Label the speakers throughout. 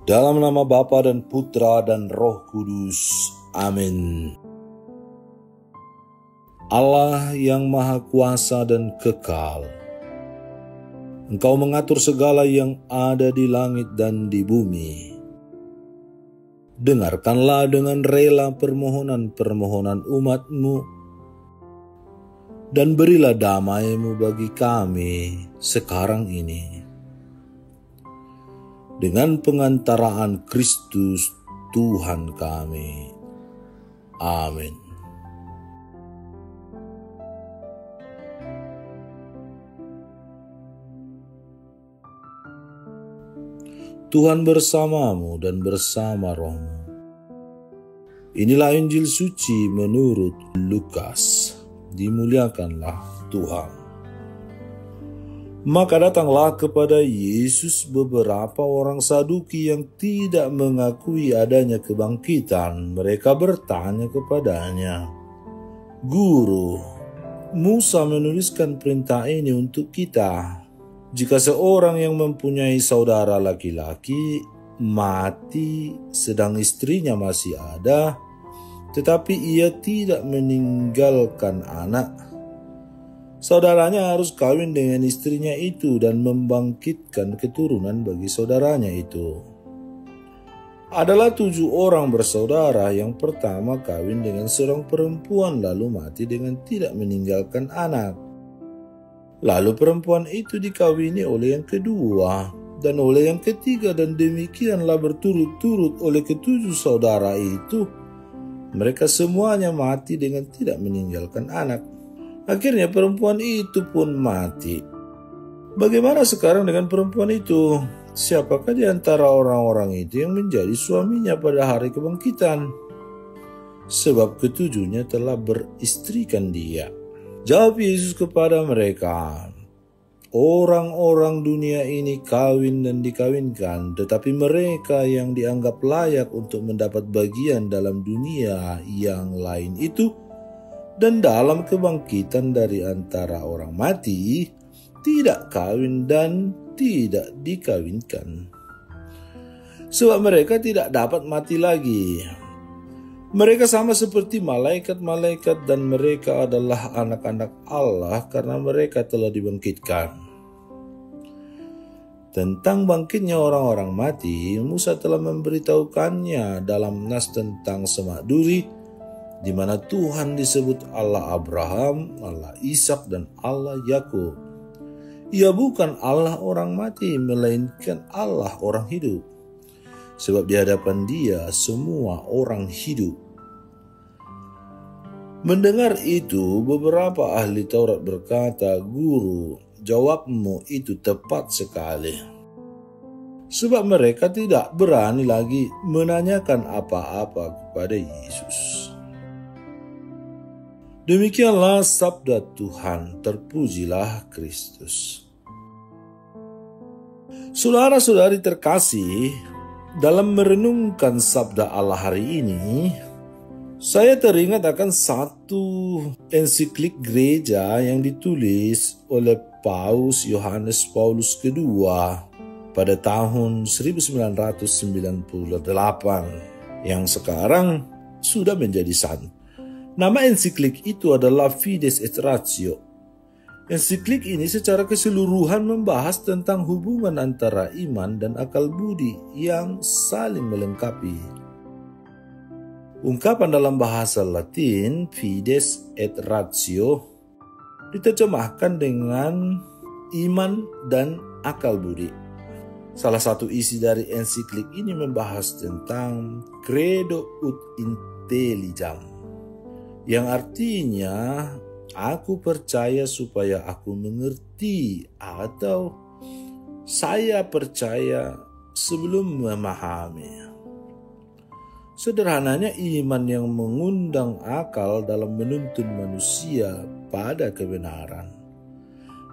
Speaker 1: Dalam nama Bapa dan Putra dan Roh Kudus. Amin. Allah yang Maha Kuasa dan Kekal, Engkau mengatur segala yang ada di langit dan di bumi. Dengarkanlah dengan rela permohonan-permohonan umat-Mu, dan berilah damai-Mu bagi kami sekarang ini. Dengan pengantaraan Kristus Tuhan kami. Amin. Tuhan bersamamu dan bersama rohmu. Inilah Injil suci menurut Lukas. Dimuliakanlah Tuhan. Maka datanglah kepada Yesus beberapa orang Saduki yang tidak mengakui adanya kebangkitan. Mereka bertanya kepadanya, "Guru, Musa menuliskan perintah ini untuk kita. Jika seorang yang mempunyai saudara laki-laki mati sedang istrinya masih ada, tetapi ia tidak meninggalkan anak, saudaranya harus kawin dengan istrinya itu dan membangkitkan keturunan bagi saudaranya itu. Adalah 7 orang bersaudara. Yang pertama kawin dengan seorang perempuan lalu mati dengan tidak meninggalkan anak. Lalu perempuan itu dikawini oleh yang kedua dan oleh yang ketiga, dan demikianlah berturut-turut oleh ke-7 saudara itu. Mereka semuanya mati dengan tidak meninggalkan anak. Akhirnya perempuan itu pun mati. Bagaimana sekarang dengan perempuan itu? Siapakah di antara orang-orang itu yang menjadi suaminya pada hari kebangkitan? Sebab ke-7-nya telah beristrikan dia." Jawab Yesus kepada mereka, "Orang-orang dunia ini kawin dan dikawinkan, tetapi mereka yang dianggap layak untuk mendapat bagian dalam dunia yang lain itu dan dalam kebangkitan dari antara orang mati, tidak kawin dan tidak dikawinkan. Sebab mereka tidak dapat mati lagi. Mereka sama seperti malaikat-malaikat dan mereka adalah anak-anak Allah karena mereka telah dibangkitkan." Tentang bangkitnya orang-orang mati, Musa telah memberitahukannya dalam nas tentang semak duri, di mana Tuhan disebut Allah Abraham, Allah Ishak, dan Allah Yakub. Ia bukan Allah orang mati, melainkan Allah orang hidup. Sebab di hadapan Dia semua orang hidup. Mendengar itu, beberapa ahli Taurat berkata, "Guru, jawabmu itu tepat sekali." Sebab mereka tidak berani lagi menanyakan apa-apa kepada Yesus. Demikianlah sabda Tuhan, terpujilah Kristus. Saudara-saudari terkasih, dalam merenungkan sabda Allah hari ini, saya teringat akan satu ensiklik gereja yang ditulis oleh Paus Yohanes Paulus II pada tahun 1998 yang sekarang sudah menjadi santo. Nama ensiklik itu adalah Fides et Ratio. Ensiklik ini secara keseluruhan membahas tentang hubungan antara iman dan akal budi yang saling melengkapi. Ungkapan dalam bahasa Latin Fides et Ratio diterjemahkan dengan iman dan akal budi. Salah satu isi dari ensiklik ini membahas tentang credo ut intelligam, yang artinya aku percaya supaya aku mengerti, atau saya percaya sebelum memahami. Sederhananya, iman yang mengundang akal dalam menuntun manusia pada kebenaran.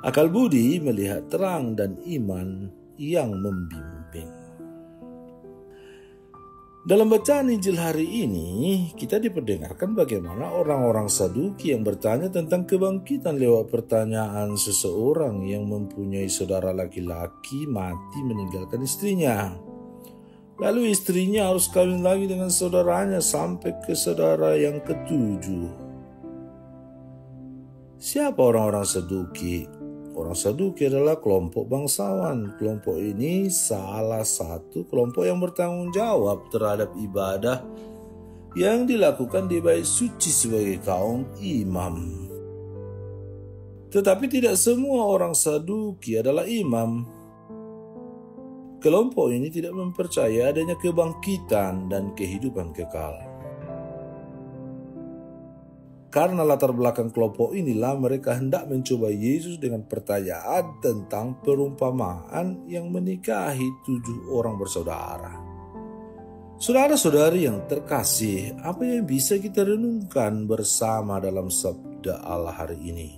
Speaker 1: Akal budi melihat terang dan iman yang membimbing. Dalam bacaan Injil hari ini, kita diperdengarkan bagaimana orang-orang Saduki yang bertanya tentang kebangkitan lewat pertanyaan seseorang yang mempunyai saudara laki-laki mati meninggalkan istrinya. Lalu istrinya harus kawin lagi dengan saudaranya sampai ke saudara yang ketujuh. Siapa orang-orang Saduki? Orang Saduki adalah kelompok bangsawan. Kelompok ini salah satu kelompok yang bertanggung jawab terhadap ibadah yang dilakukan di bait suci sebagai kaum imam. Tetapi tidak semua orang Saduki adalah imam. Kelompok ini tidak mempercayai adanya kebangkitan dan kehidupan kekal. Karena latar belakang kelompok inilah mereka hendak mencoba Yesus dengan pertanyaan tentang perumpamaan yang menikahi 7 orang bersaudara. Saudara-saudari yang terkasih, apa yang bisa kita renungkan bersama dalam sabda Allah hari ini?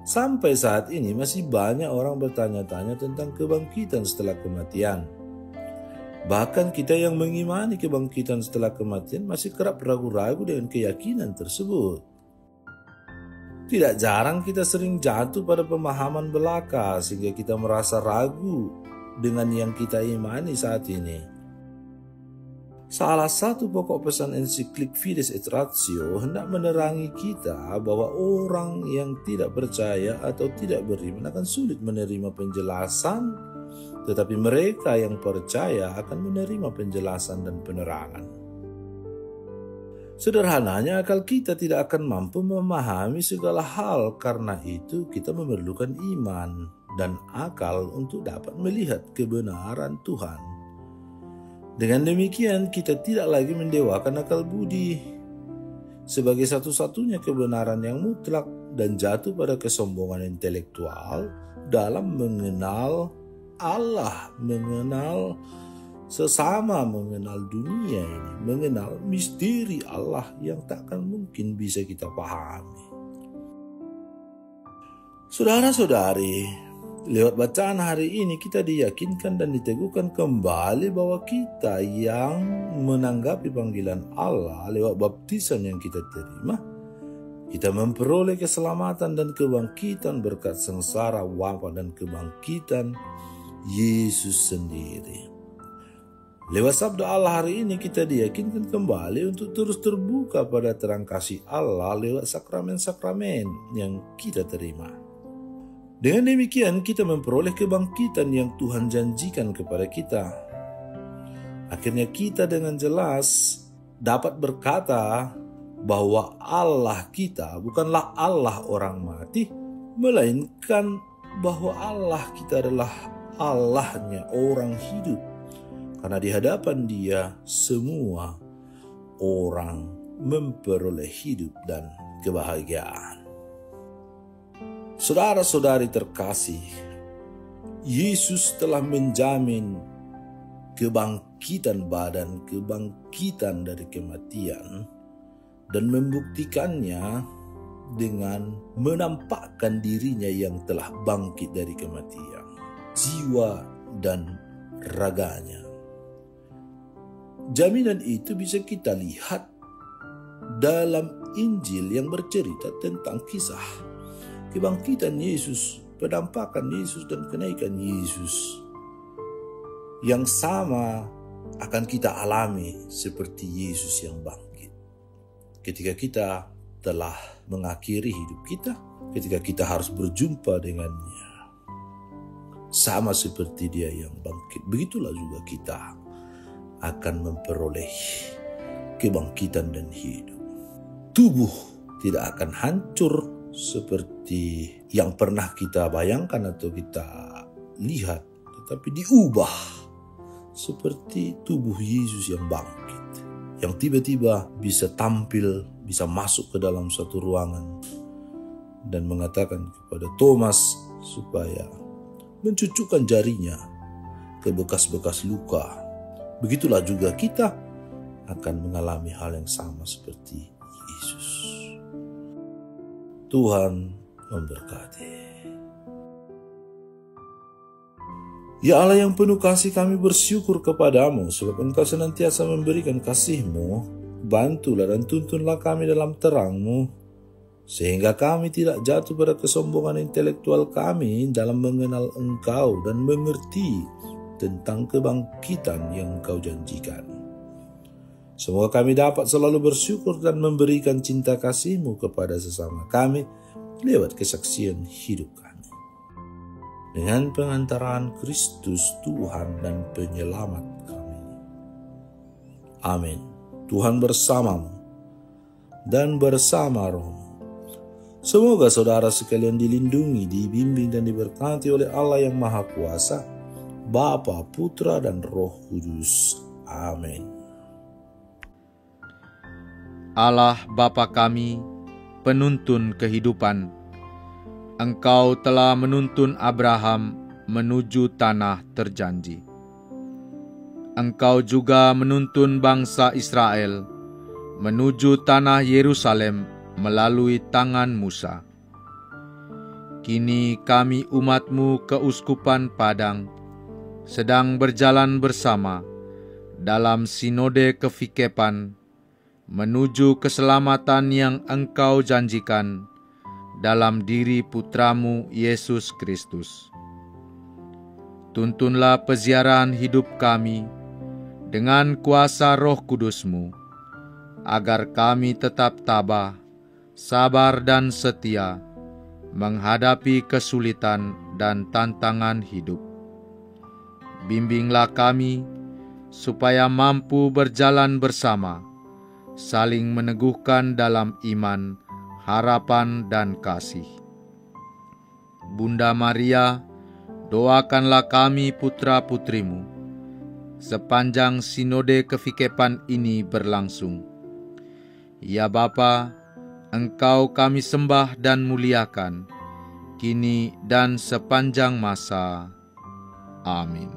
Speaker 1: Sampai saat ini masih banyak orang bertanya-tanya tentang kebangkitan setelah kematian. Bahkan kita yang mengimani kebangkitan setelah kematian masih kerap ragu-ragu dengan keyakinan tersebut. Tidak jarang kita sering jatuh pada pemahaman belaka sehingga kita merasa ragu dengan yang kita imani saat ini. Salah satu pokok pesan ensiklik Fides et Ratio hendak menerangi kita bahwa orang yang tidak percaya atau tidak beriman akan sulit menerima penjelasan, tetapi mereka yang percaya akan menerima penjelasan dan penerangan. Sederhananya, akal kita tidak akan mampu memahami segala hal, karena itu kita memerlukan iman dan akal untuk dapat melihat kebenaran Tuhan. Dengan demikian, kita tidak lagi mendewakan akal budi sebagai satu-satunya kebenaran yang mutlak dan jatuh pada kesombongan intelektual dalam mengenal Allah, mengenal sesama, mengenal dunia ini, mengenal misteri Allah yang takkan mungkin bisa kita pahami. Saudara-saudari, lewat bacaan hari ini kita diyakinkan dan diteguhkan kembali bahwa kita yang menanggapi panggilan Allah lewat baptisan yang kita terima, kita memperoleh keselamatan dan kebangkitan berkat sengsara, wafat dan kebangkitan Yesus sendiri. Lewat sabda Allah hari ini kita diyakinkan kembali untuk terus terbuka pada terang kasih Allah lewat sakramen-sakramen yang kita terima. Dengan demikian kita memperoleh kebangkitan yang Tuhan janjikan kepada kita. Akhirnya kita dengan jelas dapat berkata bahwa Allah kita bukanlah Allah orang mati, melainkan bahwa Allah kita adalah Allahnya orang hidup. Karena di hadapan Dia semua orang memperoleh hidup dan kebahagiaan. Saudara-saudari terkasih, Yesus telah menjamin kebangkitan badan, kebangkitan dari kematian, dan membuktikannya dengan menampakkan dirinya yang telah bangkit dari kematian, jiwa dan raganya. Jaminan itu bisa kita lihat dalam Injil yang bercerita tentang kisah kebangkitan Yesus, penampakan Yesus dan kenaikan Yesus. Yang sama akan kita alami seperti Yesus yang bangkit. Ketika kita telah mengakhiri hidup kita, ketika kita harus berjumpa dengannya. Sama seperti Dia yang bangkit, begitulah juga kita akan memperoleh kebangkitan dan hidup. Tubuh tidak akan hancur seperti yang pernah kita bayangkan atau kita lihat, tetapi diubah seperti tubuh Yesus yang bangkit, yang tiba-tiba bisa tampil, bisa masuk ke dalam suatu ruangan dan mengatakan kepada Thomas supaya mencucukkan jarinya ke bekas-bekas luka. Begitulah juga kita akan mengalami hal yang sama seperti Yesus. Tuhan memberkati. Ya Allah yang penuh kasih, kami bersyukur kepadamu sebab Engkau senantiasa memberikan kasih-Mu. Bantulah dan tuntunlah kami dalam terang-Mu, sehingga kami tidak jatuh pada kesombongan intelektual kami dalam mengenal Engkau dan mengerti tentang kebangkitan yang Engkau janjikan. Semoga kami dapat selalu bersyukur dan memberikan cinta kasih-Mu kepada sesama kami lewat kesaksian hidup kami. Dengan pengantaraan Kristus Tuhan dan Penyelamat kami. Amin. Tuhan bersamamu dan bersama rohmu. Semoga saudara sekalian dilindungi, dibimbing dan diberkati oleh Allah yang Maha Kuasa, Bapa, Putra, dan Roh Kudus. Amin.
Speaker 2: Allah Bapa kami, penuntun kehidupan, Engkau telah menuntun Abraham menuju tanah terjanji. Engkau juga menuntun bangsa Israel menuju tanah Yerusalem melalui tangan Musa. Kini kami umat-Mu keuskupan Padang sedang berjalan bersama dalam sinode kefikepan menuju keselamatan yang Engkau janjikan dalam diri Putra-Mu Yesus Kristus. Tuntunlah peziarahan hidup kami dengan kuasa Roh Kudus-Mu, agar kami tetap tabah, sabar dan setia menghadapi kesulitan dan tantangan hidup. Bimbinglah kami supaya mampu berjalan bersama, saling meneguhkan dalam iman, harapan dan kasih. Bunda Maria, doakanlah kami putra-putrimu sepanjang sinode kefikepan ini berlangsung. Ya Bapa, Engkau kami sembah dan muliakan, kini dan sepanjang masa. Amin.